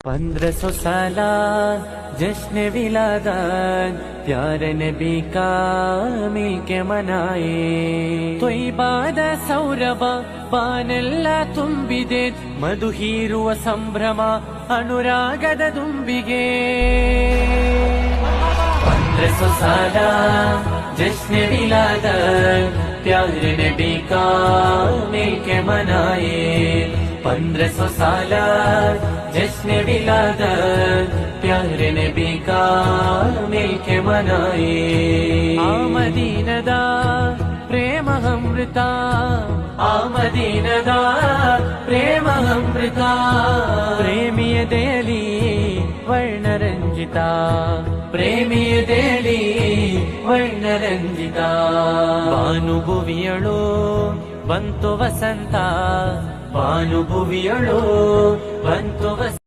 1500 साला जश्न विलादत प्यारे नबी का मिलके मनाए ತ್ವಯ್ಬಾದ ಸೌರಭ ಬಾನೆಲ್ಲ ತುಂಬಿದೆ ಮಧು ಹೀರುವ ಸಂಭ್ರಮ ಅನುರಾಗದ ದುಂಬಿಗೆ 1500 साला जश्न विलादत प्यारे नबी का मिलके मनाए 1500 साला जश्न विलादत प्यारे नबी का मिलके मनाए मदीनदा प्रेम अमृತ मदीनदा प्रेम अमृತ प्रेमिय देली वर्णರಂಜಿತ ಪ್ರೇಮಿಯ ದೇಲಿ ವರ್ಣರಂಜಿತ ಭಾನುಭುವಿಯಳು ಬಂತು ವಸಂತ ಭಾನುಭುವಿಯಳು ಬಂತು